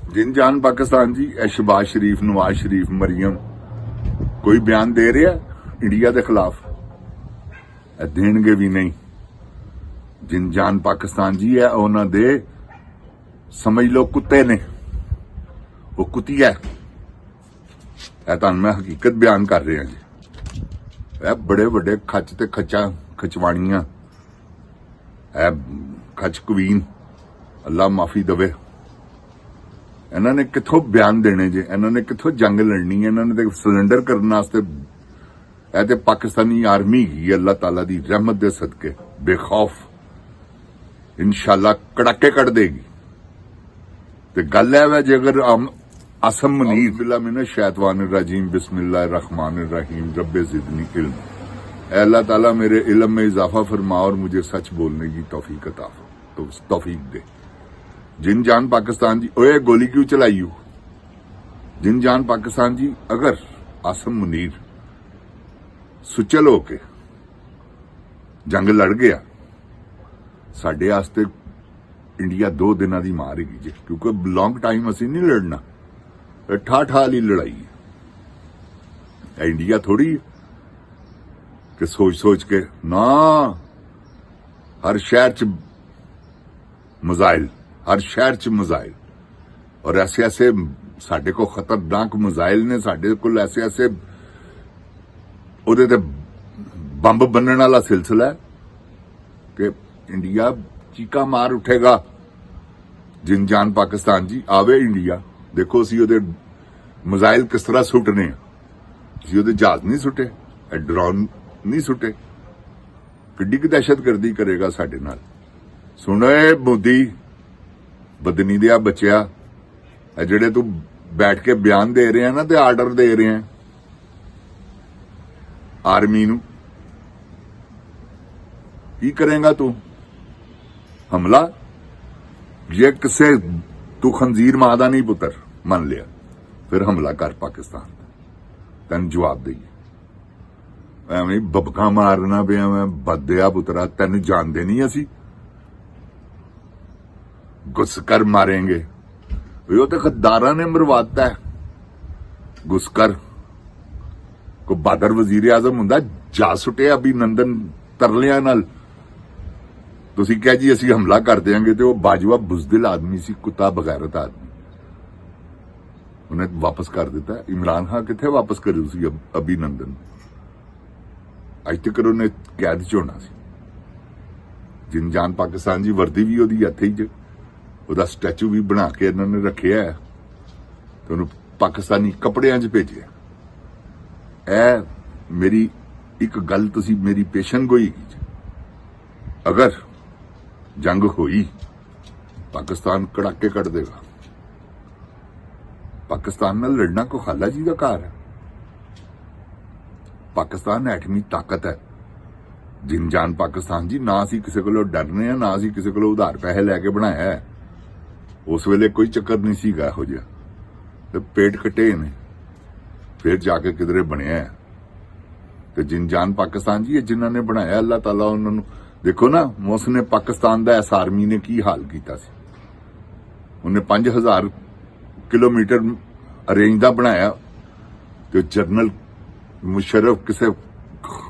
जिन जान पाकिस्तान जी शहबाज शरीफ, नवाज शरीफ, मरियम कोई बयान दे रहा इंडिया के खिलाफ, देणगे भी नहीं। जिन जान पाकिस्तान जी है उन्होंने दे समझ लो कुत्ते ने, वो कुतिया है। तुहानू मैं हकीकत बयान कर रहा जी। ए बड़े बड़े खच ते खचा खचवाणियां, ए खच कवीन, अल्लाह माफी दवे। इन्होंने कितों बयान देने जे, इन्होंने कितों जंग लड़नी है। इन्होंने तो सिलेंडर करने वास्ते ए ते पाकिस्तानी आर्मी ही अल्लाह ताला दी रहमत दे सदके बेखौफ इंशाल्लाह कड़ाके कट देगी। ते गल है जे अगर आसम मुनीर बिल्ला मिन शैतानिर रजीम बिस्मिल्लाहिर रहमानिर रहीम रब्बे जिदनी इल्म। अल्लाह ताला मेरे इल्म में इजाफा फरमा और मुझे सच बोलने की तौफीक अता तो तौफीक दे। जिन जान पाकिस्तान जी, ओए गोली क्यों चलाई हो? जिन जान पाकिस्तान जी, अगर आसम मुनीर सुचल होके जंग लड़ गया, साडे वास्ते इंडिया 2 दिनों की मारेगी जी, क्योंकि लॉन्ग टाइम असी नहीं लड़ना। ठा ठा वाली लड़ाई है। इंडिया थोड़ी कि सोच सोच के ना, हर शहर च मिसाइल, हर शहर च मिसाइल, और ऐसे ऐसे साडे को खतरनाक मिसाइल ने, साडे को ऐसे ऐसे उहदे ते बंब बनने वाला सिलसिला है कि इंडिया चीका मार उठेगा। जिन जान पाकिस्तान जी आवे इंडिया, देखो असी उहदे मिसाइल किस तरह सुटने, असी उहदे जहाज नहीं सुटे, ड्रोन नहीं सुटे। किड्डी की दहशतगर्दी करेगा साडे नाल। सुनो ए मोदी बदनी दिया बच्चिया, जेड़े तू बैठ के बयान दे रहे हैं ना, ते आर्डर दे रहे हैं आर्मी नू, की करेगा तू? हमला? जे किसे तू खंजीर मां दा नहीं पुत्र मन लिया, फिर हमला कर पाकिस्तान, तेन जवाब देइए। एवं बबका मारना पिया मैं, बदया पुत्रा, तेन जानते नहीं असी, घुसकर मारेंगे। वो तो गद्दारा ने मरवाता है। घुसकर को बहादुर वजीर आजम हुंदा, जा सुटे अभिनंदन तरलिया नाल। तुसी कह जी असी हमला कर देंगे, तो वह बाजवा बुजदिल आदमी सी, कुत्ता बगैरत आदमी, उन्हें वापस कर दिता। इमरान खान किथे वापस करू सी अभिनंदन? अज तक उन्हें कैद च होना सी। जिन जान पाकिस्तान जी वर्दी भी ओदी इत्थे ही, ਉਹਦਾ स्टैचू भी बना के इन्होंने रखिया है, तो उन्होंने पाकिस्तानी कपड़ियां च भेजिया। ए मेरी एक गल तुसी मेरी पेशन गोई की, अगर जंग हुई पाकिस्तान कड़ाके कट देगा। पाकिस्तान नाल लड़ना को खाला जी का घर है। पाकिस्तान एटमी ताकत है। जिन जान पाकिस्तान जी, ना असी किसी को डरने हैं, ना असी किसी को उधार पैसे लैके बनाया है। उस वेले कोई चक्कर नहीं सीगा इहो जिहा, ते पेट कटे ने, फिर जाके किधरे बनया है। तो जिन जान पाकिस्तान जी, जिन्होंने बनाया अल्लाह ताला उन्होंने, देखो ना उसने पाकिस्तान का इस आर्मी ने की हाल किया। उन्हें 5000 किलोमीटर रेंज का बनाया, तो जनरल मुशर्रफ किसी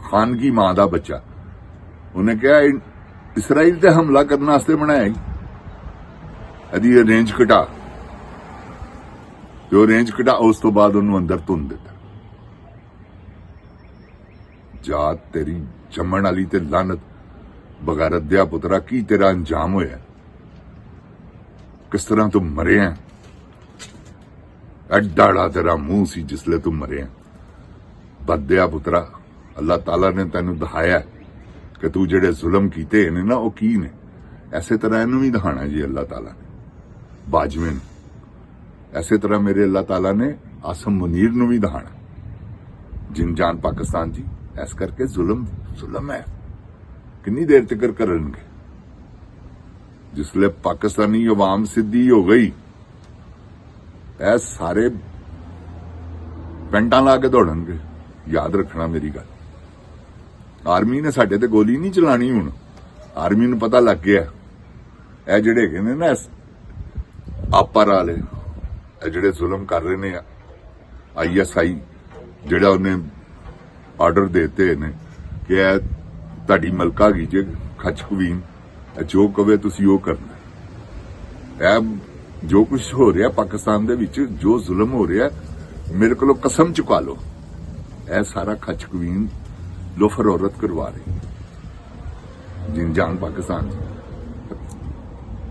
खान की मां का बच्चा, उन्हें कहा इसराइल से हमला करने वास्ते बनाया ही, यदि रेंज घटा, तो रेंज घटा, उस तो बाद उन्होंने अंदर धुन दिता। जात तेरी जमन वाली ते लानत, बगैरत दिया पुत्रा, की तेरा अंजाम होया? किस तरह तू मरे हैं? एडाड़ा तेरा मुंह सी जिसले तू मरे हैं। बदया पुत्रा, अल्लाह ताला ने तेन दिखाया कि तू जेड़े जुल्म कीते ने ना, वो की ने। ऐसे तरह इनू भी दिखाना जी अल्लाह ताला ने बाजवे नू, ऐसे तरह मेरे अल्लाह ताला ने आसम मुनीर नू भी दिखाना। जिन जान पाकिस्तान जी, ऐस करके जुल्म है, कितनी देर तक करनगे? जिसले पाकिस्तानी अवाम सिद्धी हो गई, ऐ सारे पेंटा ला के दौड़नगे। याद रखना मेरी गल। आर्मी ने साडे ते गोली नहीं चलानी। हुण आर्मी नूं पता लग गया, ए जिहड़े हैगे ने ना आपर वाले, ਜਿਹੜੇ ਜ਼ੁਲਮ ਕਰ ਰਹੇ ਨੇ ISI ਜਿਹੜਾ ਉਹਨੇ ਆਰਡਰ ਦਿੱਤੇ ਨੇ ਕਿ ਇਹ ਤੁਹਾਡੀ ਮਲਕਾ ਗਈ ਜੇ ਖਚਕਵੀਨ ਜੋ ਕਵੇ ਤੁਸੀਂ ਉਹ ਕਰਨਾ। ਇਹ ਜੋ ਕੁਝ ਹੋ ਰਿਹਾ ਪਾਕਿਸਤਾਨ ਦੇ ਵਿੱਚ, ਜੋ ਜ਼ੁਲਮ ਹੋ ਰਿਹਾ, ਮੇਰੇ ਕੋਲੋਂ ਕਸਮ ਚੁਕਾ ਲਓ ਇਹ ਸਾਰਾ ਖਚਕਵੀਨ ਲੋਫਰ ਔਰਤ ਕਰਵਾ ਰਹੀ ਜਿਨ ਜਾਨ ਪਾਕਿਸਤਾਨ ਚ।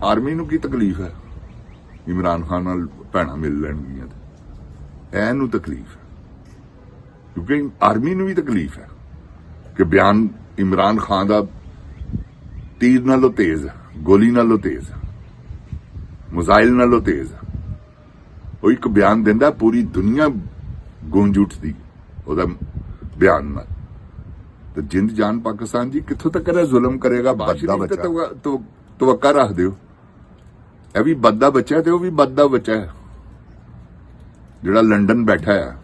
ਆਰਮੀ ਨੂੰ ਕੀ ਤਕਲੀਫ ਹੈ ਇਮਰਾਨ ਖਾਨ ਨਾਲ ਭੈਣਾਂ ਮਿਲ ਲੈਣਗੀਆਂ ਤੇ ਇਹਨੂੰ ਤਕਲੀਫ ਹੈ, ਕਿਉਂਕਿ ਆਰਮੀ ਨੂੰ ਵੀ ਤਕਲੀਫ ਹੈ ਕਿ ਬਿਆਨ ਇਮਰਾਨ ਖਾਨ ਦਾ ਤੀਰ ਨਾਲੋਂ ਤੇਜ਼ ਹੈ, ਗੋਲੀ ਨਾਲੋਂ ਤੇਜ਼ ਹੈ, ਮਿਜ਼ਾਈਲ ਨਾਲੋਂ ਤੇਜ਼ ਹੈ। ਉਹ ਇੱਕ ਬਿਆਨ ਦਿੰਦਾ ਪੂਰੀ ਦੁਨੀਆ ਗੂੰਜ ਉੱਠਦੀ ਉਹਦਾ ਬਿਆਨ ਨਾਲ। ਤੇ ਜਿੰਦ ਜਾਨ ਪਾਕਿਸਤਾਨ ਜੀ ਕਿੱਥੋਂ ਤੱਕ ਇਹ ਜ਼ੁਲਮ ਕਰੇਗਾ? ਤਵੱਕਾ ਰੱਖ ਦਿਓ ਇਹ ਵੀ ਬੱਦ ਦਾ ਬੱਚਾ ਤੇ ਉਹ ਵੀ ਬੱਦ ਦਾ ਬੱਚਾ ਹੈ ਜਿਹੜਾ ਲੰਡਨ ਬੈਠਾ ਹੈ।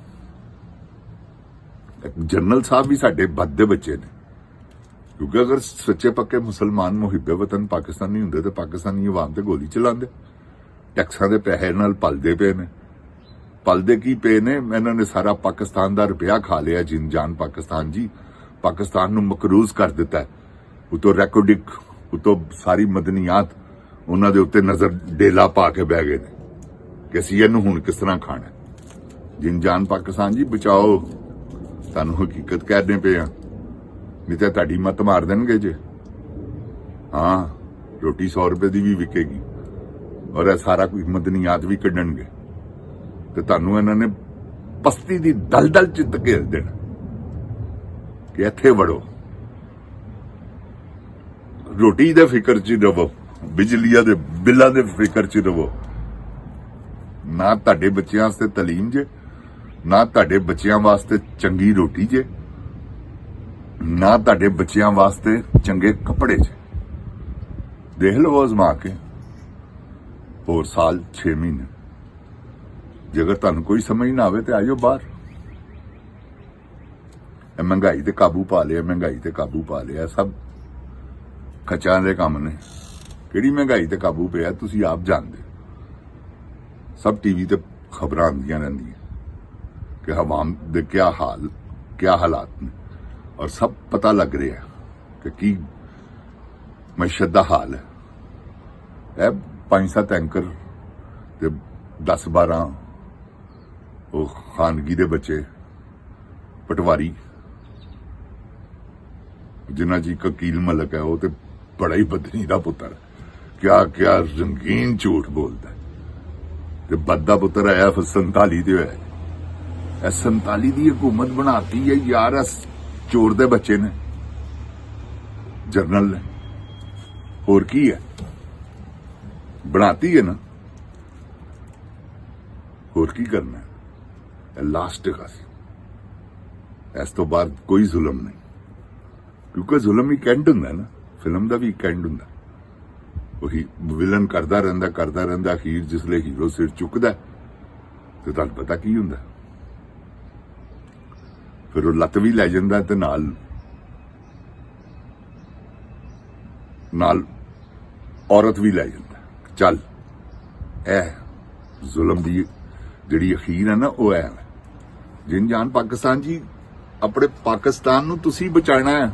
ਜਨਰਲ ਸਾਹਿਬ ਵੀ ਸਾਡੇ ਬੱਦ ਦੇ ਬੱਚੇ ਨੇ, ਕਿਉਂਕਿ ਅਗਰ ਸੱਚੇ ਪੱਕੇ ਮੁਸਲਮਾਨ ਮੁਹਿੱਬੇ ਵਤਨ ਪਾਕਿਸਤਾਨੀ ਹੁੰਦੇ ਤਾਂ ਪਾਕਿਸਤਾਨੀ ਆਵਾਮ ਤੇ ਗੋਲੀ ਚਲਾਉਂਦੇ। ਟੈਕਸਾਂ ਦੇ ਪੈਸੇ ਨਾਲ ਪਲਦੇ ਪਏ ਨੇ, ਪਲਦੇ ਕੀ ਪਏ ਨੇ? ਇਹਨਾਂ ਨੇ ਸਾਰਾ ਪਾਕਿਸਤਾਨ ਦਾ ਰੁਪਇਆ ਖਾ ਲਿਆ ਜਿੰਦ ਜਾਨ ਪਾਕਿਸਤਾਨ ਜੀ। ਪਾਕਿਸਤਾਨ ਨੂੰ ਮਕਰੂਜ਼ ਕਰ ਦਿੱਤਾ, ਉਤੋਂ ਰੈਕੋਰਡਿਕ, ਉਤੋਂ ਸਾਰੀ ਮਦਨੀਆਤ ਉਹਨਾਂ ਦੇ ਉੱਤੇ ਨਜ਼ਰ ਡੇਲਾ ਪਾ ਕੇ ਬਹਿ ਗਏ ਨੇ ਕਿ ਅਸੀਂ ਇਹਨੂੰ ਹੁਣ ਕਿਸ ਤਰ੍ਹਾਂ ਖਾਣਾ। ਜਿੰਦ ਜਾਨ ਪਾਕਿਸਤਾਨ ਜੀ ਬਚਾਓ, ਤੁਹਾਨੂੰ ਹਕੀਕਤ ਕਹਿਣੇ ਪਏ ਆ, ਨਹੀਂ ਤਾਂ ਤੁਹਾਡੀ ਮੱਤ ਮਾਰ ਦੇਣਗੇ ਜੇ। ਹਾਂ, ਰੋਟੀ 100 ਰੁਪਏ ਦੀ ਵੀ ਵਿਕੇਗੀ ਔਰ ਇਹ ਸਾਰਾ ਕੁਝ ਮਦਨੀਆਤ ਵੀ ਕੱਢਣਗੇ ਤੇ ਤੁਹਾਨੂੰ ਇਹਨਾਂ ਨੇ ਪਸਤੀ ਦੀ ਦਲਦਲ ਚ ਧਕੇਲ ਦੇਣਾ ਕਿ ਇੱਥੇ ਵੜੋ। ਰੋਟੀ ਦੇ ਫਿਕਰ ਚ ਰਹੋ, ਬਿਜਲੀਆਂ ਦੇ ਬਿੱਲਾਂ ਦੇ ਫਿਕਰ ਚ ਰਹੋ। ਨਾ ਤੁਹਾਡੇ ਬੱਚਿਆਂ ਵਾਸਤੇ ਤਾਲੀਮ ਜੇ, ਨਾ ਤੁਹਾਡੇ ਬੱਚਿਆਂ ਵਾਸਤੇ ਚੰਗੀ ਰੋਟੀ ਜੇ, ਨਾ ਤੁਹਾਡੇ ਬੱਚਿਆਂ ਵਾਸਤੇ ਚੰਗੇ ਕੱਪੜੇ ਜੇ। ਦੇਖ ਲਵੋ ਅਜ਼ਮਾ ਕੇ ਹੋਰ ਸਾਲ 6 ਮਹੀਨੇ। ਜੇ ਅਗਰ ਤੁਹਾਨੂੰ ਕੋਈ ਸਮਝ ਨਾ ਆਵੇ ਤੇ ਆਇਓ ਬਾਹਰ। ਇਹ ਮਹਿੰਗਾਈ ਤੇ ਕਾਬੂ ਪਾ ਲਿਆ, ਮਹਿੰਗਾਈ ਤੇ ਕਾਬੂ ਪਾ ਲਿਆ, ਸਭ ਖਚਾਂ ਦੇ ਕੰਮ ਨੇ। ਕਿਹੜੀ ਮਹਿੰਗਾਈ ਤੇ ਕਾਬੂ ਪਿਆ ਤੁਸੀਂ ਆਪ ਜਾਣਦੇ। ਸਭ ਟੀਵੀ ਤੇ ਖਬਰਾਂ ਆਉਂਦੀਆਂ ਰਹਿੰਦੀਆਂ ਕਿ ਹਵਾਮ ਦੇ ਕਿਆ ਹਾਲਾਤ ਨੇ, ਔਰ ਸਭ ਪਤਾ ਲੱਗ ਰਿਹਾ ਕਿ ਕੀ ਮਈਸ਼ਤ ਦਾ ਹਾਲ ਹੈ। ਇਹ 5-7 ਐਂਕਰ ਤੇ 10-12 ਉਹ ਖਾਨਗੀ ਦੇ ਬੱਚੇ ਪਟਵਾਰੀ ਜਿਨ੍ਹਾਂ ਜੀ ਵਕੀਲ ਮਲਕ ਹੈ, ਉਹ ਤੇ ਬੜਾ ਹੀ ਬਦਨੀ ਦਾ ਪੁੱਤਰ ਕਿਆ ਰੰਗੀਨ ਝੂਠ ਬੋਲਦਾ ਤੇ ਬੱਦਾ ਪੁੱਤਰ ਆਇਆ ਫਿਰ 47 ਤੇ ਹੋਇਆ। ਇਹ 47 ਦੀ ਹਕੂਮਤ ਬਣਾਤੀ ਹੈ ਯਾਰ, ਇਸ ਚੋਰ ਦੇ ਬੱਚੇ ਨੇ, ਜਰਨਲ ਨੇ, ਹੋਰ ਕੀ ਹੈ? ਬਣਾਤੀ ਹੈ ਨਾ, ਹੋਰ ਕੀ ਕਰਨਾ ਹੈ? ਇਹ ਲਾਸਟ ਹੈਗਾ ਸੀ, ਇਸ ਤੋਂ ਬਾਅਦ ਕੋਈ ਜ਼ੁਲਮ ਨਹੀਂ, ਕਿਉਂਕਿ ਜ਼ੁਲਮ ਇੱਕ ਐਂਡ ਹੁੰਦਾ ਨਾ, ਫਿਲਮ ਦਾ ਵੀ ਇੱਕ ਐਂਡ ਹੁੰਦਾ। ਉਹੀ ਵਿਲਨ ਕਰਦਾ ਰਹਿੰਦਾ ਅਖੀਰ ਜਿਸਲੇ ਹੀਰੋ ਸਿਰ ਚੁੱਕਦਾ ਤੇ ਤੁਹਾਨੂੰ ਪਤਾ ਕੀ ਹੁੰਦਾ, ਫਿਰ ਉਹ ਲੱਤ ਵੀ ਲੈ ਜਾਂਦਾ ਤੇ ਨਾਲ ਔਰਤ ਵੀ ਲੈ ਜਾਂਦਾ। ਚੱਲ ਇਹ ਜ਼ੁਲਮ ਦੀ ਜਿਹੜੀ ਅਖੀਰ ਹੈ ਨਾ, ਉਹ ਹੈ ਜਿੰਦ ਜਾਨ ਪਾਕਿਸਤਾਨ ਜੀ। ਆਪਣੇ ਪਾਕਿਸਤਾਨ ਨੂੰ ਤੁਸੀਂ ਬਚਾਉਣਾ ਹੈ।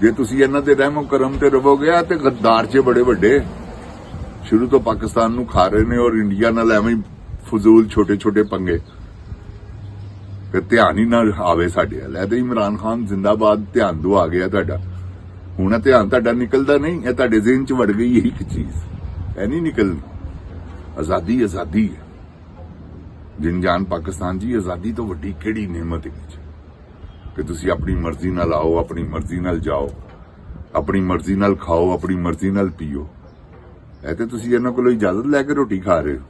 ਜੇ ਤੁਸੀਂ ਇਹਨਾਂ ਦੇ ਰਹਿਮੋ ਕਰਮ ਤੇ ਰਹੋਗੇ ਤੇ ਗੱਦਾਰ ਚ ਬੜੇ ਵੱਡੇ ਸ਼ੁਰੂ ਤੋਂ ਪਾਕਿਸਤਾਨ ਨੂੰ ਖਾ ਰਹੇ ਨੇ ਔਰ ਇੰਡੀਆ ਨਾਲ ਐਵੇਂ ਫਜ਼ੂਲ ਛੋਟੇ ਪੰਗੇ, ਫਿਰ ਧਿਆਨ ਹੀ ਨਾ ਆਵੇ ਸਾਡੇ ਵੱਲ। ਇਹ ਤੇ ਇਮਰਾਨ ਖਾਨ ਜ਼ਿੰਦਾਬਾਦ ਧਿਆਨ ਦੋ ਆ ਗਿਆ ਤੁਹਾਡਾ। ਹੁਣ ਧਿਆਨ ਤੁਹਾਡਾ ਨਿਕਲਦਾ ਨਹੀਂ, ਇਹ ਤੁਹਾਡੇ ਜ਼ਿਹਨ ਚ ਵੜ ਗਈ ਇਹੀ ਇੱਕ ਚੀਜ਼, ਇਹ ਨਹੀਂ ਨਿਕਲਣੀ। ਆਜ਼ਾਦੀ ਹੈ ਜਿੰਦ ਜਾਨ ਪਾਕਿਸਤਾਨ ਜੀ। ਆਜ਼ਾਦੀ ਤੋਂ ਵੱਡੀ ਕਿਹੜੀ ਨਿਮਤ ਹੈ ਕਿ ਤੁਸੀਂ ਆਪਣੀ ਮਰਜ਼ੀ ਨਾਲ ਆਓ, ਆਪਣੀ ਮਰਜ਼ੀ ਨਾਲ ਜਾਓ, ਆਪਣੀ ਮਰਜ਼ੀ ਨਾਲ ਖਾਓ, ਆਪਣੀ ਮਰਜ਼ੀ ਨਾਲ ਪੀਓ। ਇਹ ਤੇ ਤੁਸੀਂ ਇਹਨਾਂ ਕੋਲੋਂ ਇਜਾਜ਼ਤ ਲੈ ਕੇ ਰੋਟੀ ਖਾ ਰਹੇ ਹੋ,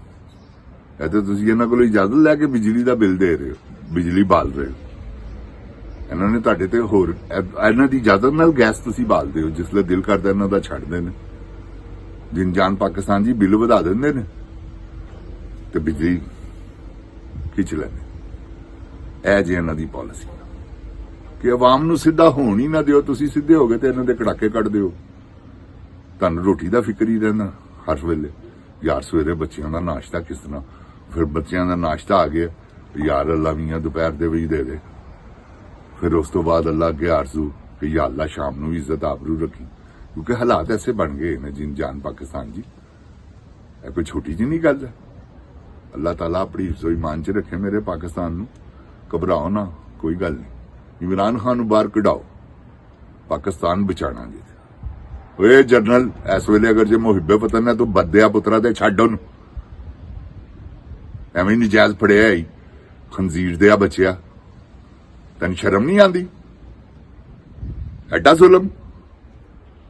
ਇਹ ਤੇ ਤੁਸੀਂ ਇਹਨਾਂ ਕੋਲੋਂ ਇਜਾਜ਼ਤ ਲੈ ਕੇ ਬਿਜਲੀ ਦਾ ਬਿੱਲ ਦੇ ਰਹੇ ਹੋ, ਬਿਜਲੀ ਬਾਲ ਰਹੇ ਹੋ। ਇਹਨਾਂ ਨੇ ਤੁਹਾਡੇ ਤੇ ਹੋਰ ਇਹਨਾਂ ਦੀ ਇਜਾਜ਼ਤ ਨਾਲ ਗੈਸ ਤੁਸੀਂ ਬਾਲਦੇ ਹੋ, ਜਿਸਲੇ ਦਿਲ ਕਰਦਾ ਇਹਨਾਂ ਦਾ ਛੱਡਦੇ ਨੇ। ਜਿੰਦ ਜਾਨ ਪਾਕਿਸਤਾਨ ਜੀ ਬਿੱਲ ਵਧਾ ਦਿੰਦੇ ਨੇ ਤੇ ਬਿਜਲੀ ਖਿੱਚ ਲੈਂਦੇ। ਇਹ ਜੀ ਇਹਨਾਂ ਦੀ ਪਾਲਿਸੀ ਕਿ ਆਵਾਮ ਨੂੰ ਸਿੱਧਾ ਹੋਣ ਹੀ ਨਾ ਦਿਓ। ਤੁਸੀਂ ਸਿੱਧੇ ਹੋ ਗਏ ਤੇ ਇਹਨਾਂ ਦੇ ਕੜਾਕੇ ਕੱਢ ਦਿਓ। ਤੁਹਾਨੂੰ ਰੋਟੀ ਦਾ ਫਿਕਰ ਹੀ ਰਹਿੰਦਾ ਹਰ ਵੇਲੇ, ਯਾਰ ਸਵੇਰੇ ਬੱਚਿਆਂ ਦਾ ਨਾਸ਼ਤਾ ਕਿਸ ਤਰ੍ਹਾਂ, ਫਿਰ ਬੱਚਿਆਂ ਦਾ ਨਾਸ਼ਤਾ ਆ ਗਿਆ, ਯਾਰ ਅੱਲਾ ਮੀਆਂ ਦੁਪਹਿਰ ਦੇ ਵੀ ਦੇ ਦੇ। ਫਿਰ ਉਸ ਤੋਂ ਬਾਅਦ ਅੱਲਾ ਅੱਗੇ ਆਰਜ਼ੂ ਕਿ ਯਾ ਅੱਲਾ ਸ਼ਾਮ ਨੂੰ ਵੀ ਇੱਜ਼ਤ ਆਬਰੂ ਰੱਖੀ, ਕਿਉਂਕਿ ਹਾਲਾਤ ਐਸੇ ਬਣ ਗਏ ਨੇ ਜਿਨ ਜਾਨ ਪਾਕਿਸਤਾਨ ਜੀ। ਇਹ ਕੋਈ ਛੋਟੀ ਜਿਹੀ ਨਹੀਂ ਗੱਲ ਹੈ। ਅੱਲਾਹ ਤਾਲਾ ਆਪਣੀ ਹਿਫਜ਼ੋ ਈਮਾਨ ਚ ਰੱਖੇ ਮੇਰੇ ਪਾਕਿਸਤਾਨ ਨੂੰ। ਘਬਰਾਓ ਨਾ, ਕੋਈ ਗੱਲ ਨਹੀਂ। ਇਮਰਾਨ ਖਾਨ ਨੂੰ ਬਾਹਰ ਕਢਾਓ, ਪਾਕਿਸਤਾਨ ਬਚਾਣਾ ਜੀ। ਓਏ ਜਨਰਲ, ਇਸ ਵੇਲੇ ਅਗਰ ਜੇ ਮੁਹਿੱਬੇ ਵਤਨ ਹੈ ਤੂੰ ਬੱਦਿਆ ਪੁੱਤਰਾ ਤੇ ਛੱਡ ਉਹਨੂੰ। ਐਵੇਂ ਨਜਾਇਜ਼ ਫੜਿਆ ਹੀ ਖੰਜ਼ੀਰ ਦੇ ਆ ਬੱਚਿਆ, ਤੈਨੂੰ ਸ਼ਰਮ ਨਹੀਂ ਆਉਂਦੀ? ਐਡਾ ਜ਼ੁਲਮ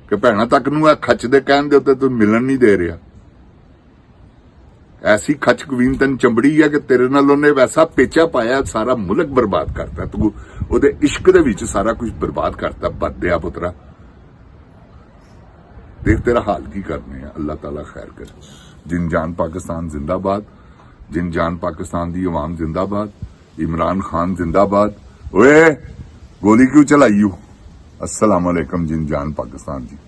ਕਿ ਭੈਣਾਂ ਤੱਕ ਨੂੰ ਇਹ ਖੱਚ ਦੇ ਕਹਿਣ ਦੇ ਉੱਤੇ ਤੂੰ ਮਿਲਣ ਨਹੀਂ ਦੇ ਰਿਹਾ। ਐਸੀ ਖੱਚ ਕਵੀਨ ਤੈਨੂੰ ਚੰਬੜੀ ਹੈ ਕਿ ਤੇਰੇ ਨਾਲ ਉਹਨੇ ਵੈਸਾ ਪੇਚਾ ਪਾਇਆ, ਸਾਰਾ ਮੁਲਕ ਬਰਬਾਦ ਕਰਤਾ। ਤੂੰ ਉਹਦੇ ਇਸ਼ਕ ਦੇ ਵਿੱਚ ਸਾਰਾ ਕੁਝ ਬਰਬਾਦ ਕਰਤਾ। ਬੱਦਿਆ ਪੁੱਤਰਾ, ਦੇਖ ਤੇਰਾ ਹਾਲ ਕੀ ਕਰਨੇ ਆ। ਅੱਲਾਹ ਤਾਲਾ ਖੈਰ करे। जिन जान पाकिस्तान जिंदाबाद, जिन जान पाकिस्तान दी अवाम जिंदाबाद, इमरान खान जिंदाबाद। ओए गोली क्यों चलाई? अस्सलाम वालेकुम जिन जान पाकिस्तान जी।